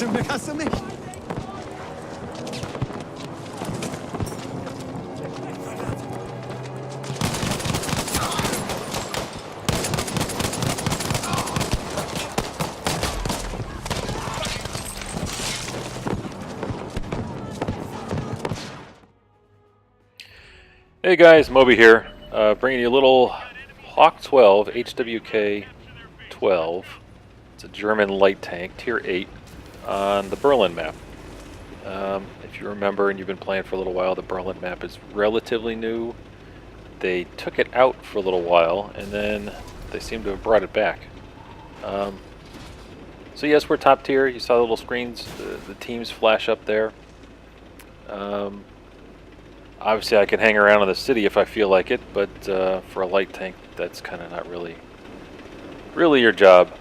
Zum Glück hast du mich. Hey guys, Moby here, bringing you a little Hawk 12, HWK 12. It's a German light tank, tier 8, on the Berlin map. If you remember and you've been playing for a little while, the Berlin map is relatively new. They took it out for a little while, and then they seem to have brought it back. So yes, we're top tier. You saw the little screens, the teams flash up there. Obviously, I can hang around in the city if I feel like it, but for a light tank, that's kind of not really your job.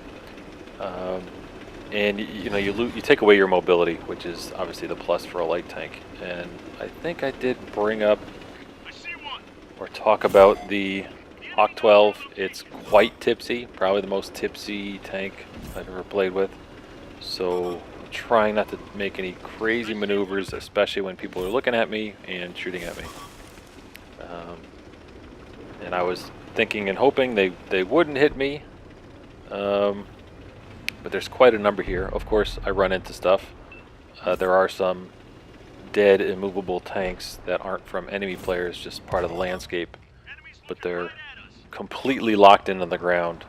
And you take away your mobility, which is obviously the plus for a light tank. And I think I did bring up or talk about the Hawk 12. It's quite tipsy, probably the most tipsy tank I've ever played with. So trying not to make any crazy maneuvers, especially when people are looking at me and shooting at me. And I was thinking and hoping they wouldn't hit me, but there's quite a number here. Of course, I run into stuff. There are some dead, immovable tanks that aren't from enemy players, just part of the landscape, but they're completely locked into the ground,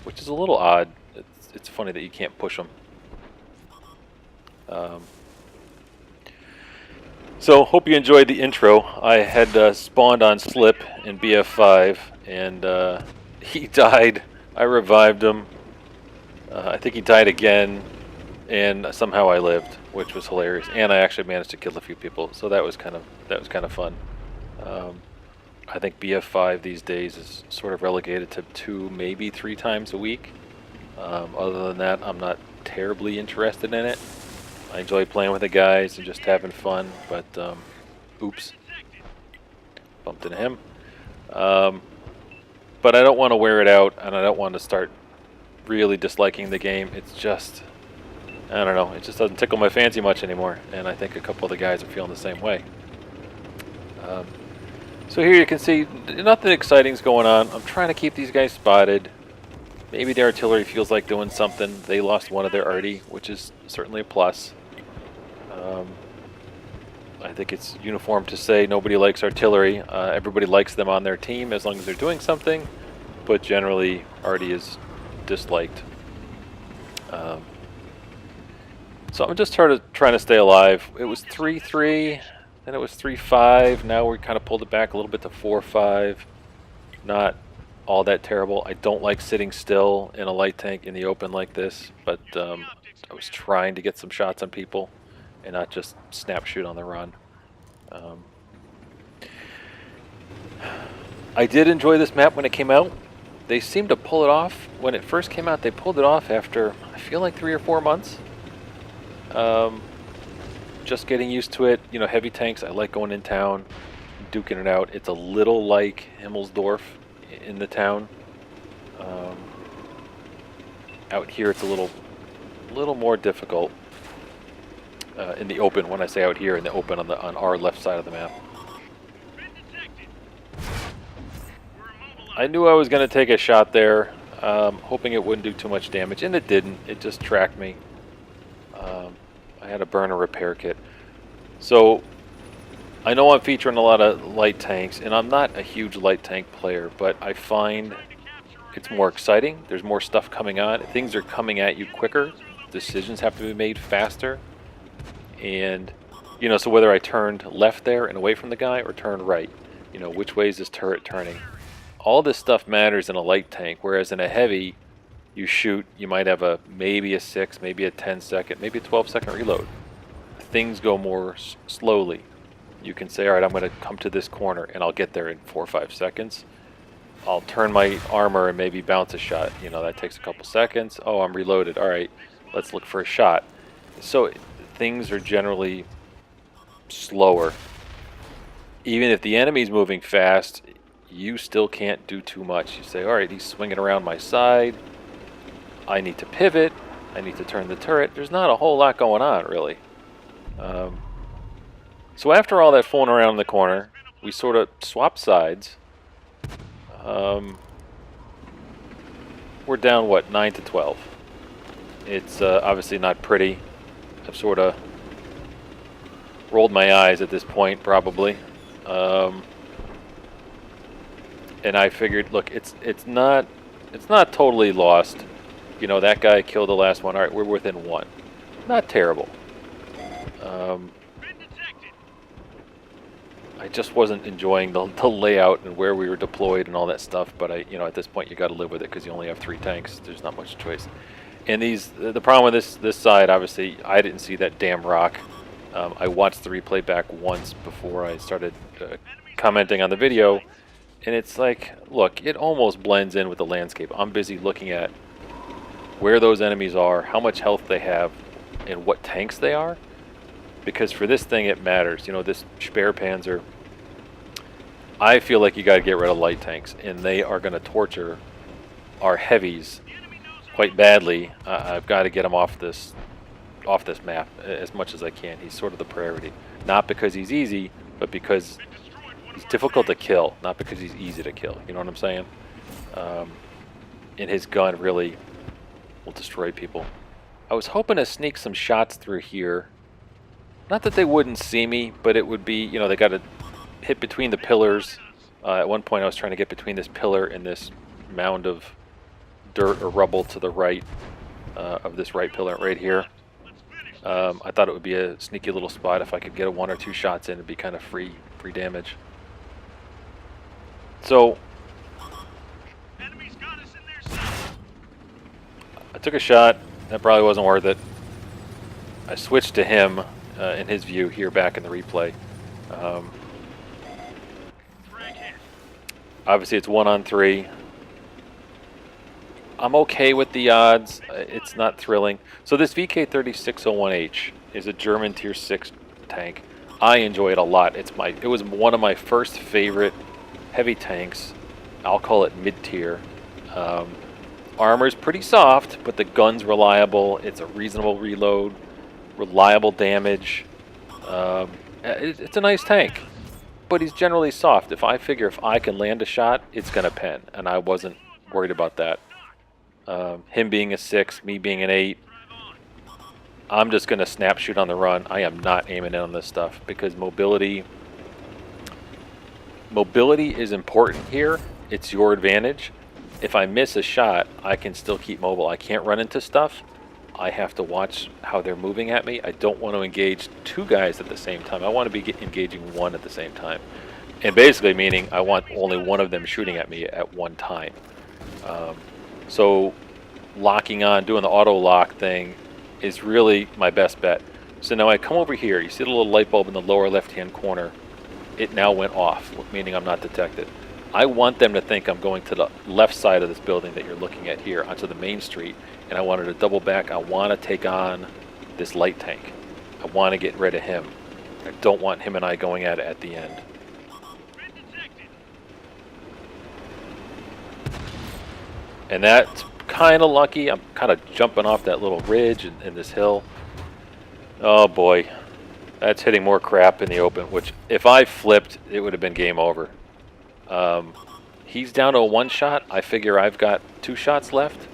which is a little odd. It's funny that you can't push them. So hope you enjoyed the intro. I had spawned on Slip in BF5 and he died. I revived him. I think he died again and somehow I lived, which was hilarious. And I actually managed to kill a few people, so that was kind of fun. I think BF5 these days is sort of relegated to 2, maybe 3 times a week. Other than that, I'm not terribly interested in it. I enjoy playing with the guys and just having fun, but oops, bumped into him. But I don't want to wear it out, and I don't want to start really disliking the game. It's just, I don't know, it just doesn't tickle my fancy much anymore, and I think a couple of the guys are feeling the same way. So here you can see nothing exciting's going on. I'm trying to keep these guys spotted. Maybe the artillery feels like doing something. They lost one of their arty, which is certainly a plus. I think it's uniform to say nobody likes artillery. Everybody likes them on their team as long as they're doing something, but generally arty is disliked. So I'm just trying to stay alive. It was 3-3, then it was 3-5. Now we kind of pulled it back a little bit to 4-5. Not all that terrible. I don't like sitting still in a light tank in the open like this, but I was trying to get some shots on people and not just snap shoot on the run. I did enjoy this map when it came out. They seemed to pull it off. When it first came out, they pulled it off after, I feel like 3 or 4 months. Just getting used to it. You know, heavy tanks, I like going in town, duking it out. It's a little like Himmelsdorf in the town. Out here it's a little more difficult in the open. When I say out here, in the open on our left side of the map. I knew I was going to take a shot there, hoping it wouldn't do too much damage, and it didn't. It just tracked me. I had to burn a repair kit. So I know I'm featuring a lot of light tanks, and I'm not a huge light tank player, but I find it's more exciting. There's more stuff coming on. Things are coming at you quicker. Decisions have to be made faster. And, you know, so whether I turned left there and away from the guy or turned right, you know, which way is this turret turning? All this stuff matters in a light tank, whereas in a heavy, you shoot, you might have maybe a 6, maybe a 10-second, maybe a 12-second reload. Things go more slowly. You can say, all right, I'm going to come to this corner and I'll get there in 4 or 5 seconds. I'll turn my armor and maybe bounce a shot. You know, that takes a couple seconds. Oh, I'm reloaded. All right, let's look for a shot. So things are generally slower. Even if the enemy's moving fast, you still can't do too much. You say, all right, he's swinging around my side. I need to pivot. I need to turn the turret. There's not a whole lot going on, really. So after all that fooling around in the corner, we sort of swap sides. We're down, what, 9 to 12. It's obviously not pretty. I've sort of rolled my eyes at this point, probably. And I figured, look, it's not totally lost. You know, that guy killed the last one. All right, we're within 1. Not terrible. I just wasn't enjoying the layout and where we were deployed and all that stuff. But at this point, you got to live with it because you only have 3 tanks. There's not much choice. And the problem with this side, obviously, I didn't see that damn rock. I watched the replay back once before I started commenting on the video, and it's like, look, it almost blends in with the landscape. I'm busy looking at where those enemies are, how much health they have, and what tanks they are, because for this thing it matters. You know, this Sperrpanzer, I feel like you got to get rid of light tanks, and they are going to torture our heavies quite badly. I've got to get him off this map as much as I can. He's sort of the priority, not because he's easy, but because he's difficult to kill, not because he's easy to kill. You know what I'm saying? And his gun really will destroy people. I was hoping to sneak some shots through here. Not that they wouldn't see me, but it would be, you know, they got to hit between the pillars. At one point I was trying to get between this pillar and this mound of dirt or rubble to the right of this right pillar right here. I thought it would be a sneaky little spot. If I could get 1 or 2 shots in, it'd be kind of free damage. So I took a shot. That probably wasn't worth it. I switched to him in his view here back in the replay. Obviously it's 1 on 3. I'm okay with the odds. It's not thrilling. So this VK3601H is a German Tier 6 tank. I enjoy it a lot. It was one of my first favorite heavy tanks. I'll call it mid-tier. Armor's pretty soft, but the gun's reliable. It's a reasonable reload, reliable damage. It's a nice tank, but he's generally soft. If I figure if I can land a shot, it's gonna pen, and I wasn't worried about that. Him being a 6, me being an 8, I'm just going to snap shoot on the run. I am not aiming in on this stuff because mobility is important here. It's your advantage. If I miss a shot, I can still keep mobile. I can't run into stuff. I have to watch how they're moving at me. I don't want to engage 2 guys at the same time. I want to be engaging 1 at the same time. And basically meaning I want only one of them shooting at me at one time. So locking on, doing the auto lock thing is really my best bet. So now I come over here. You see the little light bulb in the lower left-hand corner. It now went off, meaning I'm not detected. I want them to think I'm going to the left side of this building that you're looking at here, onto the main street, and I wanted to double back. I want to take on this light tank. I want to get rid of him. I don't want him and I going at it at the end. And that's kind of lucky. I'm kind of jumping off that little ridge and this hill. Oh boy, that's hitting more crap in the open, which if I flipped, it would have been game over. He's down to a 1 shot. I figure I've got 2 shots left.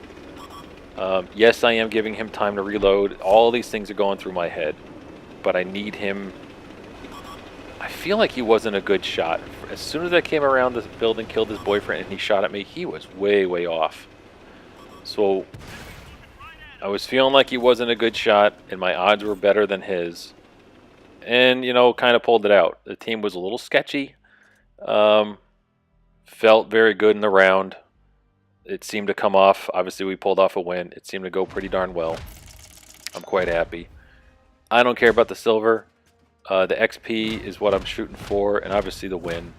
Yes, I am giving him time to reload. All these things are going through my head, but I need him. I feel like he wasn't a good shot. As soon as I came around this building, killed his boyfriend, and he shot at me, he was way, way off. So I was feeling like he wasn't a good shot, and my odds were better than his. And, you know, kind of pulled it out. The team was a little sketchy. Felt very good in the round. It seemed to come off. Obviously, we pulled off a win. It seemed to go pretty darn well. I'm quite happy. I don't care about the silver. The XP is what I'm shooting for, and obviously the win.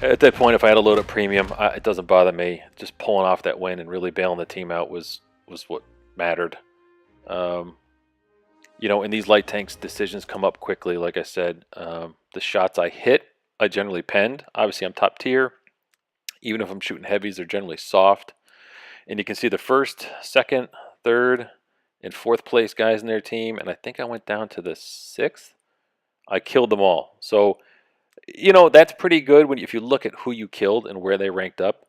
At that point, if I had a load of premium, it doesn't bother me. Just pulling off that win and really bailing the team out was what mattered. You know, in these light tanks, decisions come up quickly. Like I said, the shots I hit, I generally penned. Obviously, I'm top tier. Even if I'm shooting heavies, they're generally soft. And you can see the first, second, third, and fourth place guys in their team. And I think I went down to the 6th. I killed them all. So, you know, that's pretty good when if you look at who you killed and where they ranked up.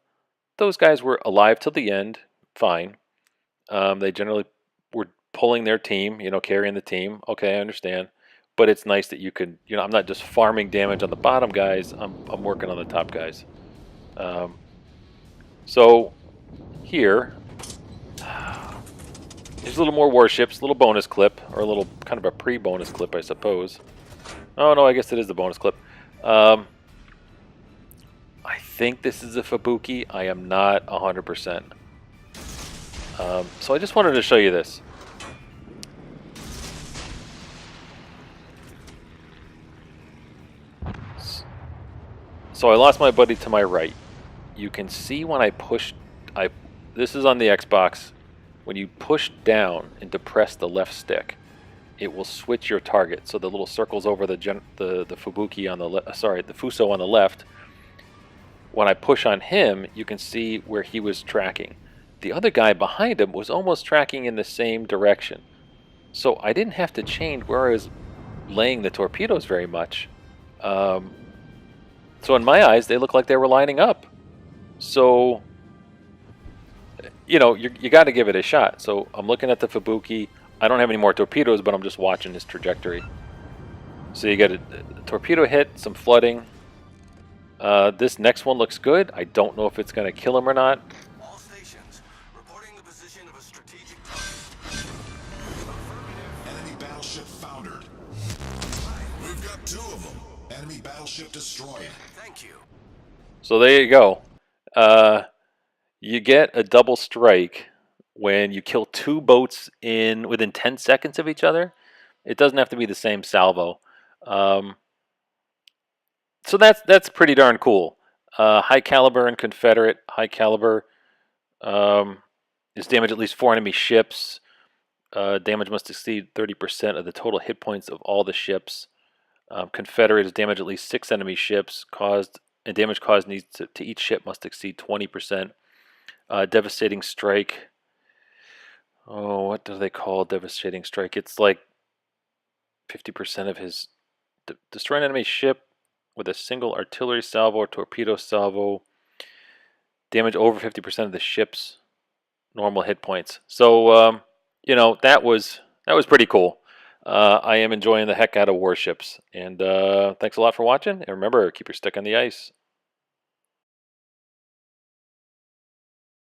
Those guys were alive till the end, fine. They generally were pulling their team, you know, carrying the team. Okay, I understand. But it's nice that you can, you know, I'm not just farming damage on the bottom guys. I'm working on the top guys. So here, there's a little more warships, a little bonus clip, or a little kind of a pre-bonus clip, I suppose. Oh no, I guess it is the bonus clip. I think this is a Fubuki. I am not 100%. So I just wanted to show you this. So I lost my buddy to my right. You can see when I push, this is on the Xbox. When you push down and depress the left stick, it will switch your target. So the little circles over the Fubuki on the the Fuso on the left. When I push on him, you can see where he was tracking. The other guy behind him was almost tracking in the same direction. So I didn't have to change where I was laying the torpedoes very much. So in my eyes, they look like they were lining up. So, you know, you got to give it a shot. So I'm looking at the Fubuki. I don't have any more torpedoes, but I'm just watching his trajectory. So you get a torpedo hit, some flooding. This next one looks good. I don't know if it's going to kill him or not. All stations reporting the position of a strategic target. Enemy battleship foundered. We've got 2 of them. Enemy battleship destroyed. Thank you. So there you go. You get a double strike when you kill 2 boats within 10 seconds of each other. It doesn't have to be the same salvo. So that's pretty darn cool. High caliber and Confederate. High caliber is damage at least 4 enemy ships. Damage must exceed 30% of the total hit points of all the ships. Confederate is damage at least 6 enemy ships and damage caused needs to each ship must exceed 20%. Devastating strike. Oh, what do they call devastating strike? It's like 50% of his destroy an enemy ship with a single artillery salvo or torpedo salvo. Damage over 50% of the ship's normal hit points. So you know, that was pretty cool. I am enjoying the heck out of warships. And thanks a lot for watching. And remember, keep your stick on the ice.